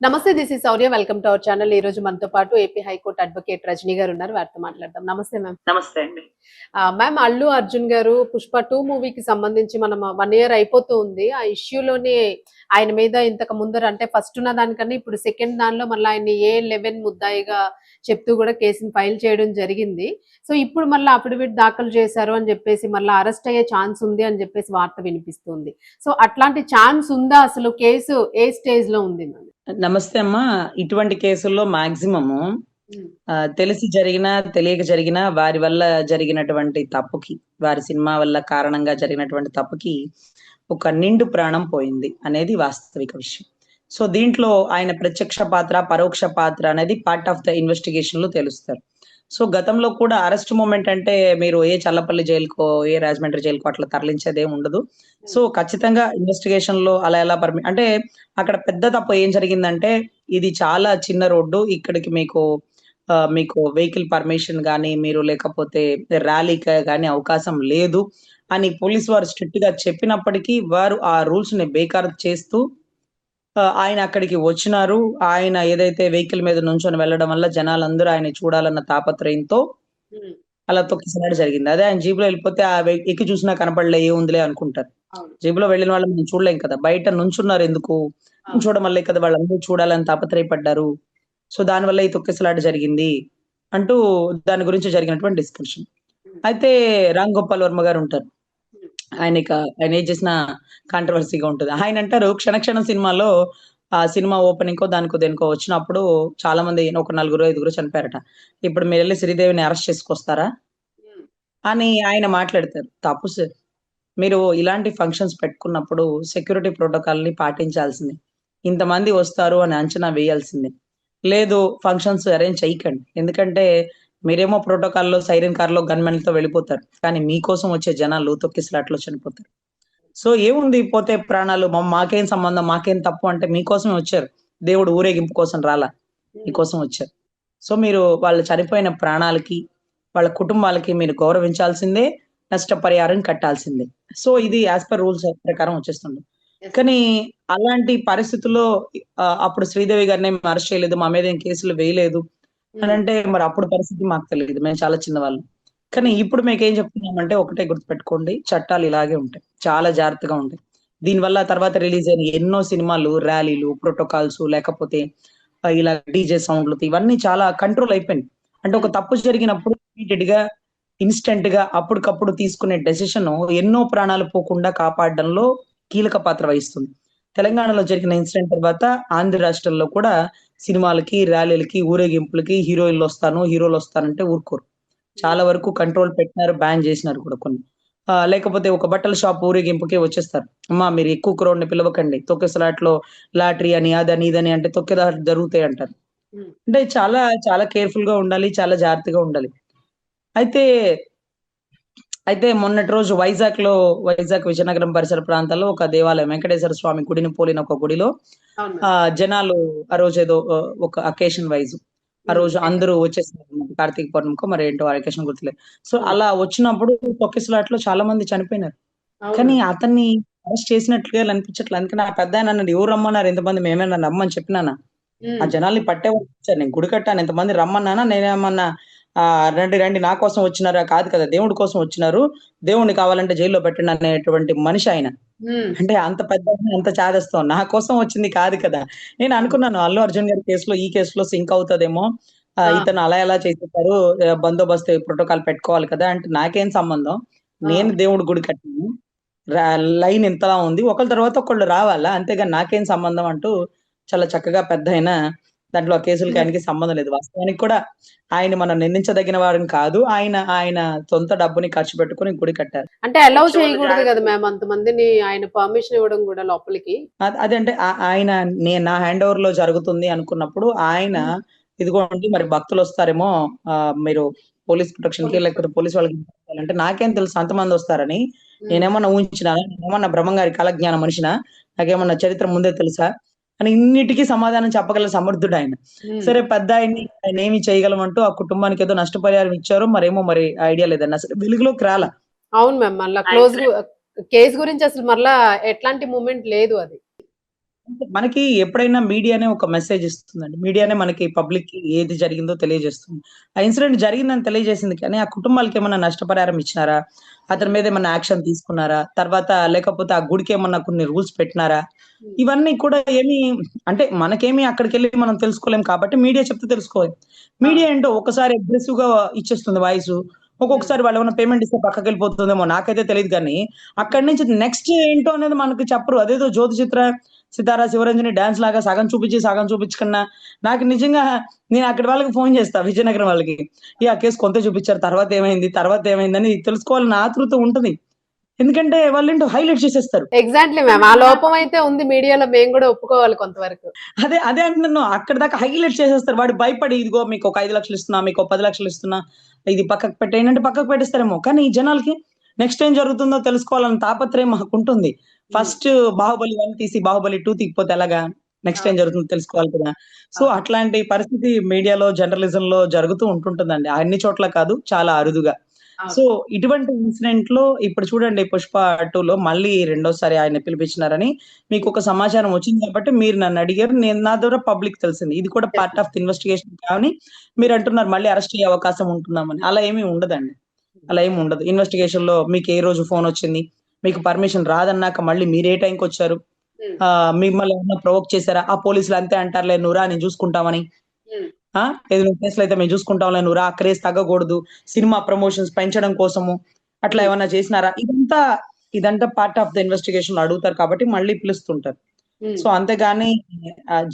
నమస్తే. This is Sourya. Welcome to our channel. ఈ రోజు మనతో పాటు ఏపీ హైకోర్టు అడ్వకేట్ రజనీ గారు ఉన్నారు. వారితో మాట్లాడదాం. నమస్తే మ్యామ్. నమస్తే అండి. మ్యామ్, అల్లు అర్జున్ గారు పుష్ప 2 మూవీకి సంబంధించి మనం 1 ఇయర్ అయిపోతూ ఉంది. ఆ ఇష్యూలోని ఆయన మీద ఇంతకు ముందర అంటే ఫస్ట్ ఉన్న దానికన్నా ఇప్పుడు సెకండ్ దానిలో మళ్ళీ ఆయన్ని A11 ముద్దాయిగా చెప్తూ కూడా కేసుని ఫైల్ చేయడం జరిగింది. సో ఇప్పుడు మళ్ళీ అఫిడవిట్ దాఖలు చేశారు అని చెప్పేసి మళ్ళీ అరెస్ట్ అయ్యే ఛాన్స్ ఉంది అని చెప్పేసి వార్త వినిపిస్తుంది. సో అట్లాంటి ఛాన్స్ ఉందా? అసలు కేసు ఏ స్టేజ్ లో ఉంది మ్యామ్? నమస్తే అమ్మా. ఇటువంటి కేసుల్లో మాక్సిమము తెలిసి జరిగినా తెలియక జరిగినా వారి వల్ల జరిగినటువంటి తప్పుకి, వారి సినిమా వల్ల కారణంగా జరిగినటువంటి తప్పుకి ఒక నిండు ప్రాణం పోయింది అనేది వాస్తవిక విషయం. సో దీంట్లో ఆయన ప్రత్యక్ష పాత్ర, పరోక్ష పాత్ర అనేది పార్ట్ ఆఫ్ ద ఇన్వెస్టిగేషన్ లో తెలుస్తారు. సో గతంలో కూడా అరెస్ట్ మూమెంట్ అంటే మీరు ఏ చల్లపల్లి జైలుకో, ఏ రాజమండ్రి జైలుకో అట్లా తరలించేదేం ఉండదు. సో ఖచ్చితంగా ఇన్వెస్టిగేషన్ లో అలా ఎలా అంటే అక్కడ పెద్ద తప్పు ఏం జరిగిందంటే, ఇది చాలా చిన్న రోడ్డు, ఇక్కడికి మీకు వెహికల్ పర్మిషన్ గానీ, మీరు లేకపోతే ర్యాలీకి గానీ అవకాశం లేదు అని పోలీసు వారు స్ట్రిక్ట్ గా చెప్పినప్పటికీ వారు ఆ రూల్స్ ని బేఖాతరు చేస్తూ ఆయన అక్కడికి వచ్చినారు. ఆయన ఏదైతే వెహికల్ మీద నుంచొని వెళ్ళడం వల్ల జనాలందరూ ఆయన చూడాలన్న తాపత్రయంతో అలా తొక్కిసలాట జరిగింది. అదే ఆయన జీబులో వెళ్ళిపోతే ఎక్కి చూసినా కనపడలే, ఏముందిలే అనుకుంటారు. జీబులో వెళ్ళిన వాళ్ళని మనం చూడలేం కదా, బయట నుంచున్నారు ఎందుకు, చూడడం వల్లే కదా వాళ్ళందరూ చూడాలని తాపత్రయపడ్డారు. సో దానివల్ల ఈ తొక్కిసలాట జరిగింది అంటూ దాని గురించి జరిగినటువంటి డిస్కషన్. అయితే రామ్ గోపాల్ వర్మ గారు ఉంటారు. ఆయన ఏం చేసిన కాంట్రవర్సీగా ఉంటుంది. ఆయన అంటారు క్షణక్షణం సినిమాలో ఆ సినిమా ఓపెనింగ్ కో దానికో దేనికో వచ్చినప్పుడు చాలా మంది ఒక 4-5 చనిపోయారట. ఇప్పుడు మీరు వెళ్ళి శ్రీదేవిని అరెస్ట్ చేసుకొస్తారా అని ఆయన మాట్లాడతారు. తప్పు సార్. మీరు ఇలాంటి ఫంక్షన్స్ పెట్టుకున్నప్పుడు సెక్యూరిటీ ప్రోటోకాల్ ని పాటించాల్సింది. ఇంతమంది వస్తారు అని అంచనా వేయాల్సిందే. లేదు ఫంక్షన్స్ అరేంజ్ చేయకండి. ఎందుకంటే మీరేమో ప్రోటోకాల్లో సైరన్ కార్ లో గన్మెన్లతో వెళ్ళిపోతారు, కానీ మీకోసం వచ్చే జనాలు తొక్కిసలాట్లో చనిపోతారు. సో ఏముంది, పోతే ప్రాణాలు, మాకేం సంబంధం, మాకేం తప్పు అంటే మీకోసమే వచ్చారు. దేవుడు ఊరేగింపు కోసం రాలా, మీకోసం వచ్చారు. సో మీరు వాళ్ళు చనిపోయిన ప్రాణాలకి, వాళ్ళ కుటుంబాలకి మీరు గౌరవించాల్సిందే, నష్టపరిహారం కట్టాల్సిందే. సో ఇది యాజ్ పర్ రూల్స్ ప్రకారం వచ్చేస్తుంది. కానీ అలాంటి పరిస్థితుల్లో అప్పుడు శ్రీదేవి గారిని అరెస్ట్ చేయలేదు, మా మీద ఏం కేసులు వేయలేదు అని అంటే మరి అప్పుడు పరిస్థితి మాకు తెలియదు, మేము చాలా చిన్నవాళ్ళం. కానీ ఇప్పుడు మీకు ఏం చెప్తున్నామంటే ఒకటే గుర్తుపెట్టుకోండి, చట్టాలు ఇలాగే ఉంటాయి, చాలా జాగ్రత్తగా ఉంటాయి. దీనివల్ల తర్వాత రిలీజ్ అయిన ఎన్నో సినిమాలు, ర్యాలీలు, ప్రోటోకాల్స్, లేకపోతే ఇలా డీజే సౌండ్లు, ఇవన్నీ చాలా కంట్రోల్ అయిపోయింది. అంటే ఒక తప్పు జరిగినప్పుడు ఇమీడియట్ గా, ఇన్స్టెంట్ గా, అప్పటికప్పుడు తీసుకునే డెసిషన్ ఎన్నో ప్రాణాలు పోకుండా కాపాడడంలో కీలక పాత్ర వహిస్తుంది. తెలంగాణలో జరిగిన ఇన్సిడెంట్ తర్వాత ఆంధ్ర రాష్ట్రంలో కూడా సినిమాలకి, ర్యాలీలకి, ఊరేగింపులకి హీరోలు వస్తానంటే ఊరుకోరు. చాలా వరకు కంట్రోల్ పెట్టినారు, బ్యాన్ చేసినారు కూడా కొన్ని. లేకపోతే ఒక బట్టల షాప్ ఊరేగింపుకే వచ్చేస్తారు. అమ్మా మీరు ఎక్కువ క్రౌడ్ ని పిలవకండి, తొక్కేసలాట్లో లాటరీ అని అదని ఇదని అంటే తొక్కేదారు జరుగుతాయి అంటారు. అంటే చాలా చాలా కేర్ఫుల్ గా ఉండాలి, చాలా జాగ్రత్తగా ఉండాలి. అయితే మొన్నటి రోజు వైజాగ్ విజయనగరం పరిసర ప్రాంతాల్లో ఒక దేవాలయం, వెంకటేశ్వర స్వామి గుడిని పోలిన ఒక గుడిలో జనాలు ఆ రోజు ఏదో ఒక అకేషన్ వైజ్ ఆ రోజు అందరూ వచ్చేసారు, కార్తీక పౌర్ణమికో మరి ఏంటో అకేషన్ గుర్తులేదు. సో అలా వచ్చినప్పుడు తొక్కిసలాట్లో చాలా మంది చనిపోయినారు. కానీ అతన్ని అరెస్ట్ చేసినట్లుగా అనిపించట్లేదు. అందుకని ఆ పెద్ద ఆయన అన్నాడు, ఎవరు రమ్మన్నారు ఎంతమంది, మేమేనా రమ్మని చెప్పినానా, ఆ జనాల్ని పట్టేవాళ్ళు వచ్చారు, నేను గుడి కట్టాను, ఎంతమంది రమ్మన్నానా, నేనేమన్నా రండి రండి నా కోసం వచ్చినారా, కాదు కదా, దేవుడి కోసం వచ్చినారు, దేవుడిని కావాలంటే జైల్లో పెట్టండి అనేటువంటి మనిషి ఆయన. అంటే అంత పెద్ద, అంత చాదస్తాం, నా కోసం వచ్చింది కాదు కదా. నేను అనుకున్నాను అల్లు అర్జున్ గారి కేసులో ఈ కేసులో సింక్ అవుతుందేమో, ఇతను అలా ఎలా చేసేసారు, బందోబస్తు ప్రోటోకాల్ పెట్టుకోవాలి కదా అంటే నాకేం సంబంధం, నేను దేవుడి గుడి కట్టాను, లైన్ ఇంతలా ఉంది, ఒకళ్ళ తర్వాత ఒకళ్ళు రావాలా, అంతేగాని నాకేం సంబంధం అంటూ చాలా చక్కగా పెద్ద అయినా దాంట్లో ఆ కేసులకి ఆయనకి సంబంధం లేదు. వాస్తవానికి కూడా ఆయన మనం నిందించదగిన వారిని కాదు, ఆయన సొంత డబ్బుని ఖర్చు పెట్టుకుని గుడి కట్టారు. అంటే అలౌ చేయకూడదు కదా మ్యామ్ అంతమందిని, ఆయన పర్మిషన్ ఇవ్వడం కూడా లోపలికి. అదంటే ఆయన నా హ్యాండ్ ఓవర్ లో జరుగుతుంది అనుకున్నప్పుడు ఆయన ఇదిగోండి మరి భక్తులు వస్తారేమో, మీరు పోలీస్ ప్రొటెక్షన్ కి లేకపోతే పోలీస్ వాళ్ళకి అంటే నాకేం తెలుసు అంతమంది వస్తారని, నేనేమన్నా ఊహించినా, నేనేమన్నా బ్రహ్మంగారి కాలజ్ఞాన మనిషినా, నాకేమన్నా చరిత్ర ముందే తెలుసా అని ఇన్నిటికీ సమాధానం చెప్పగల సమర్థుడు ఆయన. సరే పెద్ద ఆయన ఏమి చేయగలమంటూ ఆ కుటుంబానికి ఏదో నష్టపరిహారం ఇచ్చారో మరేమో, మరి ఐడియా లేదన్న, అసలు వెలుగులోకి రాలా. అవును మ్యామ్, మళ్ళీ క్లోజ్ కేసు గురించి అసలు మళ్ళా ఎట్లాంటి మూమెంట్ లేదు అది. మనకి ఎప్పుడైనా మీడియానే ఒక మెసేజ్ ఇస్తుందండి. మీడియానే మనకి పబ్లిక్ కి ఏది జరిగిందో తెలియజేస్తుంది. ఆ ఇన్సిడెంట్ జరిగిందని తెలియజేసింది కానీ ఆ కుటుంబాలకి ఏమన్నా నష్టపరిహారం ఇచ్చినారా? అతని మీద ఏమన్నా యాక్షన్ తీసుకున్నారా? తర్వాత లేకపోతే ఆ గుడికి ఏమన్నా కొన్ని రూల్స్ పెట్టినారా? ఇవన్నీ కూడా ఏమి అంటే మనకేమి అక్కడికెళ్ళి మనం తెలుసుకోలేం కాబట్టి మీడియా చెప్తే తెలుసుకోవాలి. మీడియా ఏంటో ఒకసారి అగ్రెసివ్‌గా ఇచ్చేస్తుంది వాయిసు. ఒక్కొక్కసారి వాళ్ళేమన్నా పేమెంట్ ఇస్తే పక్కకెళ్ళిపోతుందేమో నాకైతే తెలీదు గానీ, అక్కడి నుంచి నెక్స్ట్ ఏంటో అనేది మనకు చెప్పరు. అదేదో జ్యోతి చిత్ర, సితార, శివరంజని డాన్స్ లాగా సగం చూపించి, సగం చూపించకన్నా నాకు నిజంగా నేను అక్కడి వాళ్ళకి ఫోను చేస్తా విజయనగరం వాళ్ళకి. ఆ కేసు కొంతే చూపించారు. తర్వాత ఏమైంది? తర్వాత ఏమైందని తెలుసుకోవాలని ఆతృత ఉంటది. ఎందుకంటే వాళ్ళేంటో హైలైట్ చేసేస్తారు. Exactly ma'am. ఆ లోపం అయితే ఉంది మీడియాలో, మేము కూడా ఒప్పుకోవాలి కొంతవరకు. అదే అంటున్నాను. అక్కడి దాకా హైలైట్ చేసేస్తారు. వాడు భయపడి ఇదిగో మీకు ఒక 5,00,000 ఇస్తున్నా, మీకు 10,00,000 ఇస్తున్నా, ఇది పక్కకు పెట్టేయండి అంటే పక్కకు పెట్టేస్తారేమో. కానీ ఈ జనాలకి నెక్స్ట్ ఏం జరుగుతుందో తెలుసుకోవాలన్న తాపత్రయం మాకుంటుంది. ఫస్ట్ 'బాహుబలి 1' తీసి 'బాహుబలి 2' తీయకపోతే ఎలాగా? నెక్స్ట్ ఏం జరుగుతుందో తెలుసుకోవాలి కదా! సో, అట్లాంటి పరిస్థితి మీడియాలో, జర్నలిజంలో జరుగుతూ ఉంటుంటుందండి. అన్ని చోట్ల కాదు, చాలా అరుదుగా. సో, ఇటువంటి ఇన్సిడెంట్‌లో ఇప్పుడు చూడండి 'పుష్ప 2లో' మళ్ళీ రెండోసారి ఆయన్ని పిలిపించినారని మీకొక సమాచారం వచ్చింది కాబట్టి మీరు నన్నడిగారు. నా ద్వారా పబ్లిక్ తెలిసింది. ఇది కూడా పార్ట్ ఆఫ్ ది ఇన్వెస్టిగేషన్ కానీ మీరంటున్నారు మళ్ళీ అరెస్ట్ అయ్యే అవకాశం ఉంటుందామని. అలా ఏమి ఉండదండి. అలా ఏమి ఉండదు. ఇన్వెస్టిగేషన్‌లో మీకు ఏ రోజు ఫోనొచ్చింది? మీకు పర్మిషన్ రాదన్నాక మళ్ళీ మీరు ఏ టైంకొచ్చారు? మిమ్మల్ని ఏమన్నా ప్రొవోక్ చేసారా? ఆ పోలీసులు అంతే అంటారులే నువ్వు రా నేను చూసుకుంటామని. ఆ! ఏదైనా కేసులో అయితే మేము చూసుకుంటాంలే నువ్వు రా క్రేజ్ తగ్గకూడదు. సినిమా ప్రమోషన్స్ పెంచడం కోసము అట్లా ఏమన్నా చేసినారా? ఇదంతా పార్ట్ ఆఫ్ ద ఇన్వెస్టిగేషన్‌లో అడుగుతారు కాబట్టి మళ్ళీ పిలుస్తుంటారు. సో, అంతేగాని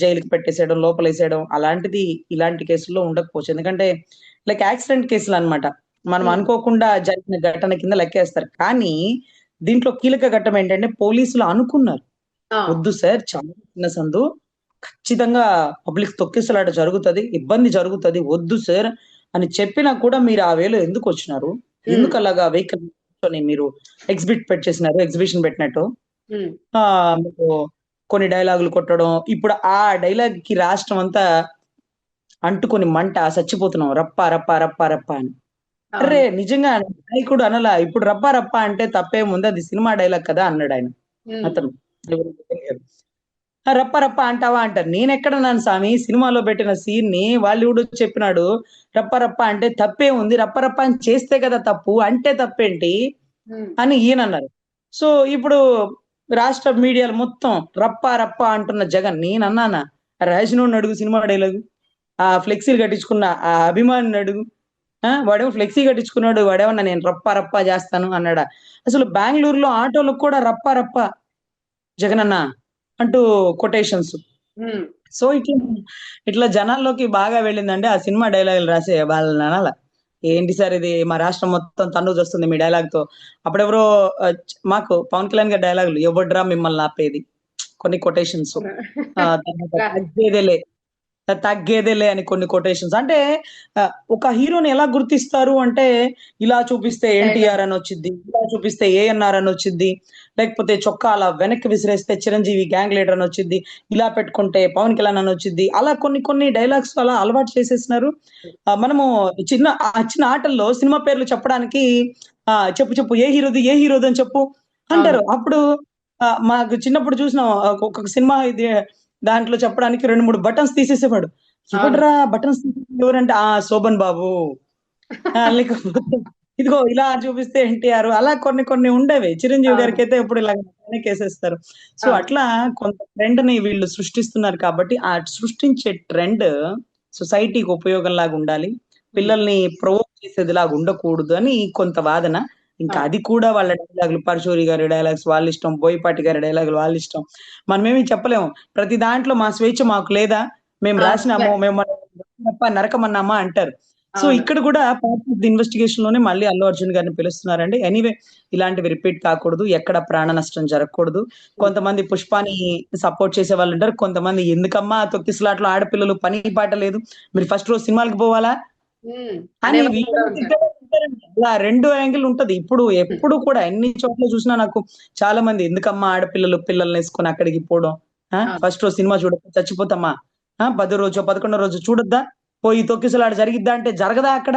జైలుకి పెట్టేసేయడం, లోపలేసేయడం అలాంటిది ఇలాంటి కేసుల్లో ఉండకపోవచ్చు. ఎందుకంటే లైక్ యాక్సిడెంట్ కేసులన్నమాట. మనం అనుకోకుండా జరిగిన ఘటన కింద లెక్కేస్తారు. కానీ దీంట్లో కీలక ఘట్టం ఏంటంటే పోలీసులు అనుకున్నారు. వద్దు సార్ చాలా చిన్న సందు. ఖచ్చితంగా పబ్లిక్ తొక్కిసలాట జరుగుతది. ఇబ్బంది జరుగుతది. వద్దు సార్ అని చెప్పినా కూడా మీరు ఆ వేలో ఎందుకొచ్చినారు? ఎందుకలాగా వెహికల్ కూర్చొని మీరు ఎగ్జిబిషన్ పెట్టినట్టు. మీకు కొన్ని డైలాగులు కొట్టడం. ఇప్పుడు ఆ డైలాగ్‌కి రాష్ట్రం అంతా అంటుకొని మంట సచ్చిపోతున్నాం. రప్ప, రప్ప, రప్ప, రప్ప అని. అర్రే! నిజంగా నాయకుడు అనలా. ఇప్పుడు రప్ప, రప్ప అంటే తప్పేముంది అది సినిమా డైలాగ్ కదా అన్నాడాయన. అతను. ఎవరైతే తెలియదు. రప్ప రప్ప అంటావా అంటారు. నేనెక్కడన్నాను సామి సినిమాలో పెట్టిన సీన్‌ని బాలీవుడ్ చెప్పినాడు. రప్ప రప్ప అంటే తప్పేముంది? రప్ప రప్ప అని చేస్తే కదా తప్పు. అంటే తప్పేంటి? అని ఈయనన్నారు. సో, ఇప్పుడు రాష్ట్ర మీడియాలో మొత్తం రప్ప రప్ప అంటున్న జగన్ నేనన్నానా? రాసినోడిని అడుగు సినిమా డైలాగు. ఆ ఫ్లెక్సీలు కట్టించుకున్న ఆ అభిమానిని అడుగు. వాడేమో ఫ్లెక్సీ కట్టించుకున్నాడు. వాడేమన్నా నేను రప్ప రప్ప చేస్తాను అన్నాడా? అసలు బెంగుళూరులో ఆటోలకు కూడా రప్ప రప్ప జగనన్న అంటూ కొటేషన్స్. సో, ఇట్లా జనాల్లోకి బాగా వెళ్ళిందండి. ఆ సినిమా డైలాగులు రాసే వాళ్ళననాల. ఏంటి సార్ ఇది మా రాష్ట్రం మొత్తం తన్నుకొస్తుంది మీ డైలాగ్‌తో. అప్పుడెవరో మాకు పవన్ కళ్యాణ్ గారి డైలాగులు ఎవడ్రా మిమ్మల్ని ఆపేది. కొన్ని కొటేషన్స్. తర్వాత తగ్గేదేలే అని కొన్ని కొటేషన్స్. అంటే ఒక హీరోని ఎలా గుర్తిస్తారు అంటే, ఇలా చూపిస్తే ఎన్టీఆర్ అనొచ్చిద్ది. ఇలా చూపిస్తే ఏఎన్నార్ అనొచ్చిద్ది. లేకపోతే చొక్కా అలా వెనక్కి విసిరేస్తే చిరంజీవి గ్యాంగ్ లీడర్ అనొచ్చిద్ది. ఇలా పెట్టుకుంటే పవన్ కళ్యాణ్ అనొచ్చిద్ది. అలా కొన్ని డైలాగ్స్ అలా అలవాటు చేసేసినారు. మనము చిన్న ఆటల్లో సినిమా పేర్లు చెప్పడానికి చెప్పు చెప్పు ఏ హీరోది? ఏ హీరోది అని చెప్పు అంటారు. అప్పుడు మాకు చిన్నప్పుడు చూసినాం ఒక్కొక్క సినిమా ఇది దాంట్లో చెప్పడానికి 2, 3 బటన్స్ తీసేసేవాడు. ఎవడ్రా బటన్స్ తీసేసింది ఎవరంటే, శోభన్ బాబు. లేకపోతే ఇదిగో ఇలా చూపిస్తే ఎన్టీఆర్ అలా కొన్ని ఉండేవి. చిరంజీవి గారికైతే ఎప్పుడు ఇలా వెనకేసేస్తారు. సో, అట్లా కొంత ట్రెండ్‌ని వీళ్ళు సృష్టిస్తున్నారు కాబట్టి, ఆ సృష్టించే ట్రెండ్ సొసైటీకి ఉపయోగంలాగా ఉండాలి. పిల్లల్ని ప్రొవోక్ చేసేదిలాగా ఉండకూడదు అని కొంత వాదన. ఇంకా అది కూడా వాళ్ళ డైలాగులు 'పరశూరి' గారి డైలాగ్స్ వాళ్ళిష్టం. 'బోయపాటి' గారి డైలాగులు వాళ్ళిష్టం. మనమేమి చెప్పలేము. ప్రతి దాంట్లో మా స్వేచ్ఛ మాకు లేదా? మేము రాసినాము. మేము తప్ప నరకమన్నామా అంటారు. సో, ఇక్కడ కూడా పార్ట్ ఆఫ్ ది ఇన్వెస్టిగేషన్‌లోనే మళ్ళీ అల్లు అర్జున్ గారిని పిలుస్తున్నారండి. ఎనీవే ఇలాంటివి రిపీట్ కాకూడదు. ఎక్కడ ప్రాణ నష్టం జరగకూడదు. కొంతమంది 'పుష్పని' సపోర్ట్ చేసే వాళ్ళుంటారు. కొంతమంది ఎందుకమ్మా తొక్కిసలాటలో ఆడపిల్లలు పని పాట లేదు. మీరు ఫస్ట్ రోజు సినిమాలకి పోవాలా? అని ఇలా 2 యాంగిల్ ఉంటది. ఎప్పుడు కూడా ఎన్ని చోట్ల చూసినా నాకు చాలా మంది ఎందుకమ్మా ఆడపిల్లలు పిల్లల్నేసుకొని అక్కడికి పోవడం. ఫస్ట్ రోజు సినిమా చూడక చచ్చిపోతామా? 10 రోజో, 11 రోజు చూడొద్దా? పోయి తొక్కిసలాట జరిగిద్దా అంటే జరగదా అక్కడ?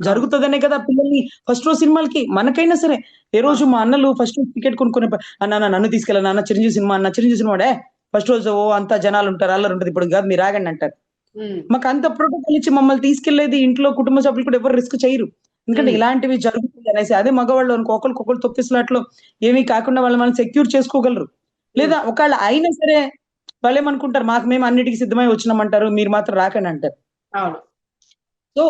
జరుగుతదనే కదా పిల్లల్ని ఫస్ట్ రోజు సినిమాలకి మనకైనా సరే, ఏ రోజు మా అన్నలు ఫస్ట్ రోజు టికెట్ కొనుక్కునే నాన్న నన్ను తీసుకెళ్ళ నాన్న చిరంజీవి సినిమా అన్న చిరంజీవి సినిమా ఫస్ట్ రోజు అంతా జనాలు ఉంటారు, అల్లరి ఉంటుంది, ఇప్పుడు కాదు మీరు ఆగండి అంటారు. ఉమ్, మాకు అంత ప్రోటోకాల్ ఇచ్చి మమ్మల్ని తీసుకెళ్లేది ఇంట్లో కుటుంబ సభ్యులు కూడా ఎవరు రిస్క్ చేయరు. ఎందుకంటే ఉమ్, ఇలాంటివి జరుగుతుంది అనేసి. అదే మగవాళ్ళు అనుకో ఒకరికొకరు తొక్కిసలాట్లో ఏమీ కాకుండా వాళ్ళు మనం సెక్యూర్ చేసుకోగలరు. ఉమ్, లేదా ఒకవేళ అయినా సరే వాళ్ళు ఏమనుకుంటారు, మాకు మేము అన్నిటికీ సిద్ధమై వచ్చినామంటారు, మీరు మాత్రం రాకండి అంటారు. అవును. సో సో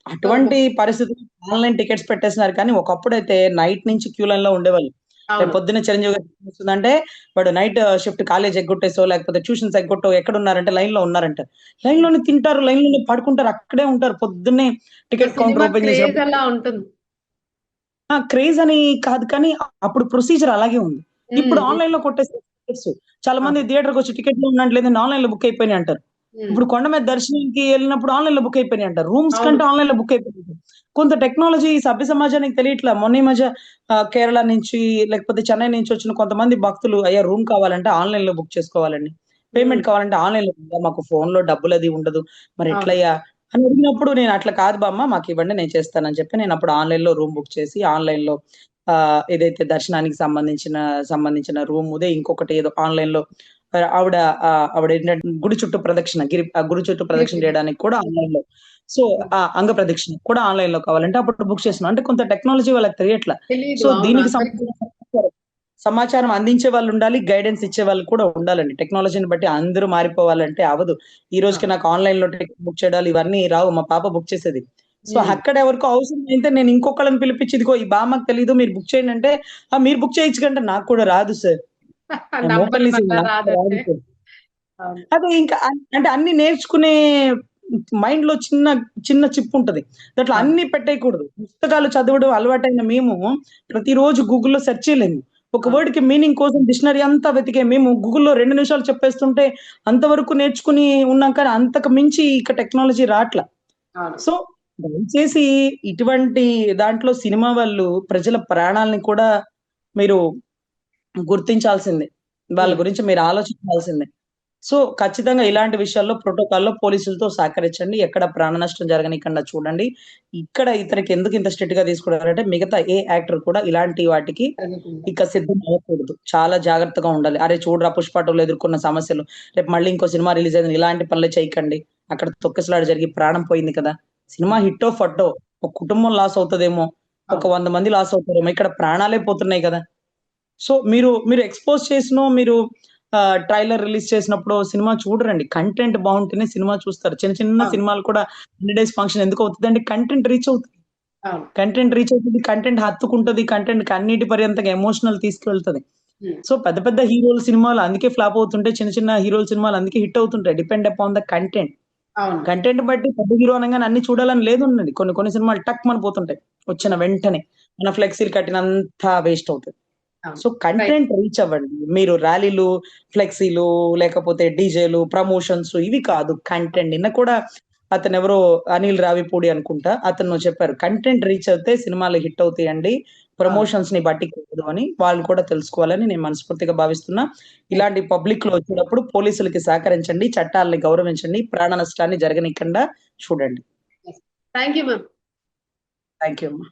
అటువంటి పరిస్థితులు ఆన్లైన్ టికెట్స్ పెట్టేస్తున్నారు. కానీ ఒకప్పుడైతే నైట్ నుంచి క్యూ లైన్ లో ఉండేవాళ్ళు. రేపు అవును. పొద్దున్న చిరంజీవి గారు వస్తుందంటే వాడు నైట్ షిఫ్ట్ కాలేజ్ ఎగ్గొట్టేసో లేకపోతే ట్యూషన్స్ ఎగ్గొట్టో ఎక్కడ ఉన్నారంటే లైన్ లో ఉన్నారంట. లైన్ లోనే తింటారు, లైన్ లోనే పడుకుంటారు, అక్కడే ఉంటారు పొద్దున్నే ticket counter cinema open craze చేసినప్పుడు. అలా ఉంటుంది. క్రేజ్ అని కాదు కానీ అప్పుడు ప్రొసీజర్ అలాగే ఉంది. ఇప్పుడు ఉమ్, ఆన్లైన్ లో కొట్టేస్తారు టికెట్స్. చాలా మంది అవును. థియేటర్కి వచ్చి టికెట్ లో ఉన్నట్టు లేదంటే ఆన్లైన్ లో బుక్ అయిపోయినాయి అంటారు. ఉమ్, ఇప్పుడు కొండ మీద దర్శనానికి వెళ్ళినప్పుడు ఆన్లైన్ లో బుక్ అయిపోయినాయి అంటారు. రూమ్స్ అవును. కంటే ఆన్లైన్ లో బుక్ అయిపోయినాయి. కొంత టెక్నాలజీ సభ్య సమాజానికి తెలియట్లా. మొన్న ఈ మధ్య కేరళ నుంచి లేకపోతే చెన్నై నుంచి వచ్చిన కొంతమంది భక్తులు అయ్యా రూమ్ కావాలంటే ఆన్లైన్ లో బుక్ చేసుకోవాలండి, ఉమ్, పేమెంట్ కావాలంటే ఆన్లైన్ లో ఉందా, మాకు ఫోన్ లో డబ్బులు అది ఉండదు, మరి అవును. ఎట్లయ్యా అని అడిగినప్పుడు నేను అట్లా కాదు బామ్మ మాకు ఇవ్వండి నేను చేస్తానని చెప్పి నేను అప్పుడు ఆన్లైన్ లో రూమ్ బుక్ చేసి ఆన్లైన్ లో ఏదైతే దర్శనానికి సంబంధించిన రూమ్ ఉదే ఇంకొకటి ఏదో ఆన్లైన్ లో ఆవిడ ఆవిడ ఏంటంటే గుడి చుట్టూ ప్రదక్షిణ గుడి చుట్టూ ప్రదక్షిణ గిరిప్రదక్షిణ. చేయడానికి కూడా ఆన్లైన్ లో. సో ఆ అంగ ప్రదక్షిణ కూడా ఆన్లైన్ లో కావాలంటే అప్పుడు బుక్ చేస్తున్నాం. అంటే కొంత టెక్నాలజీ వాళ్ళకి తెలియట్లా. తెలీదు. సో అవును దీనికి అందరికి. సంబంధించిన సమాచారం అందించే వాళ్ళు ఉండాలి, గైడెన్స్ ఇచ్చే వాళ్ళు కూడా ఉండాలండి. టెక్నాలజీని బట్టి అందరూ మారిపోవాలంటే అవదు. ఈ రోజుకి నాకు ఆన్లైన్ లో టికెట్ బుక్ చేయడాలు ఇవన్నీ రావు. మా పాప బుక్ చేసేది. సో ఉమ్. అక్కడ ఎవరికో అవసరం అయితే నేను ఇంకొకళ్ళని పిలిపించి ఇదిగో ఈ బామ్మకు తెలీదు మీరు బుక్ చేయండి అంటే మీరు బుక్ చేయొచ్చు కంటే నాకు కూడా రాదు సార్, ఐఎమ్ నంబర్ ఓపెన్లీ వల్ల నాకు కూడా రాదు రాదంటే. సార్. అవును. అదే ఇంకా అంటే అన్ని నేర్చుకునే మైండ్ లో చిన్న చిన్న చిప్ ఉంటది. దాంట్లో అవును. అన్ని పెట్టేయకూడదు. పుస్తకాలు చదవడం అలవాటైన మేము ప్రతిరోజు గూగుల్‌లో సెర్చ్ చేయలేము. ఒక అవును. వర్డ్ కి మీనింగ్ కోసం డిక్షనరీ అంతా వెతికే మేము గూగుల్‌లో 2 నిమిషాలు చెప్పేస్తుంటే అంతవరకు నేర్చుకుని ఉన్నాం. కానీ అంతకు మించి ఇక టెక్నాలజీ రాట్ల. అవును. సో దయచేసి ఇటువంటి దాంట్లో సినిమా వాళ్ళు ప్రజల ప్రాణాల్ని కూడా మీరు గుర్తించాల్సిందే. వాళ్ళ ఉమ్, గురించి మీరు ఆలోచించాల్సిందే. సో, ఖచ్చితంగా ఇలాంటి విషయాల్లో ప్రోటోకాల్‌లో పోలీసులతో సహకరించండి. ఎక్కడ ప్రాణ నష్టం జరగనీకుండా చూడండి. ఇక్కడ ఇతనికి ఎందుకు ఇంత స్ట్రిక్ట్‌గా తీసుకున్నారంటే మిగతా ఏ యాక్టర్ కూడా ఇలాంటి వాటికి జరుగుతుంది. ఇక సిద్ధం అవ్వకూడదు. చాలా జాగ్రత్తగా ఉండాలి. అరే చూడరా 'పుష్ప 2'లో ఎదుర్కొన్న సమస్యలు. రేపు మళ్ళీ ఇంకో సినిమా రిలీజ్ అయింది. ఇలాంటి పనులు చేయకండి. అక్కడ తొక్కిసలాట జరిగి ప్రాణం పోయింది కదా! సినిమా హిట్టో, ఫట్టో ఒక కుటుంబం లాస్ అవుతదేమో, ఒక అవును. 100 మంది లాస్ అవుతారేమో, ఇక్కడ ప్రాణాలే పోతున్నాయి కదా! సో, మీరు ఎక్స్‌పోజ్ చేసినో మీరు ట్రైలర్ రిలీజ్ చేసినప్పుడో సినిమా చూడరండి. కంటెంట్ బావుంటేనే సినిమా చూస్తారు. చిన్న చిన్న అవును. సినిమాలు కూడా 100 డేస్ ఫంక్షన్ ఎందుకు అవుతదంటే కంటెంట్ రీచ్ అవుతది. అవును. కంటెంట్ రీచ్ అవుతది. కంటెంట్ హత్తుకుంటది. కంటెంట్‌కి అన్నిటి పర్యంతంగా ఎమోషనల్ తీసుకెళ్తది. ఉమ్, సో, పెద్ద పెద్ద హీరోల సినిమాలు అందుకే ఫ్లాప్ అవుతుంటాయి. చిన్న చిన్న హీరోల సినిమాలు అందుకే హిట్ అవుతుంటాయి. Depend upon the content. అవును. కంటెంట్ బట్టి పెద్ద హీరో అనంగానే అన్ని చూడాలని లేదుండండి. కొన్ని కొన్ని సినిమాలు టక్‌మని పోతుంటాయి. వచ్చిన ఉమ్, వెంటనే. మన ఫ్లెక్సీలు కట్టినంత వేస్ట్ అవుతది. అవును. So, right. కంటెంట్ రీచ్ అవ్వండి. మీరు ర్యాలీలు, ఫ్లెక్సీలు లేకపోతే డీజేలు, ప్రమోషన్స్ ఇవి కాదు. కంటెంట్ నిన్న కూడా అతనెవరో అనిల్ రావిపూడి అనుకుంటా. అతను చెప్పారు. కంటెంట్ రీచ్ అవుతే సినిమాలు హిట్ అవుతాయండి. అవును. ప్రమోషన్స్‌ని బట్టి కాదు అని వాళ్ళు కూడా తెలుసుకోవాలని నేను మనస్ఫూర్తిగా భావిస్తున్నా. రైట్. ఇలాంటి పబ్లిక్‌లో వచ్చినప్పుడు పోలీసులకి సహకరించండి. చట్టాల్ని గౌరవించండి. ప్రాణ నష్టాన్ని జరగనీయకుండా చూడండి. Thank you ma'am. Thank you అమ్మా.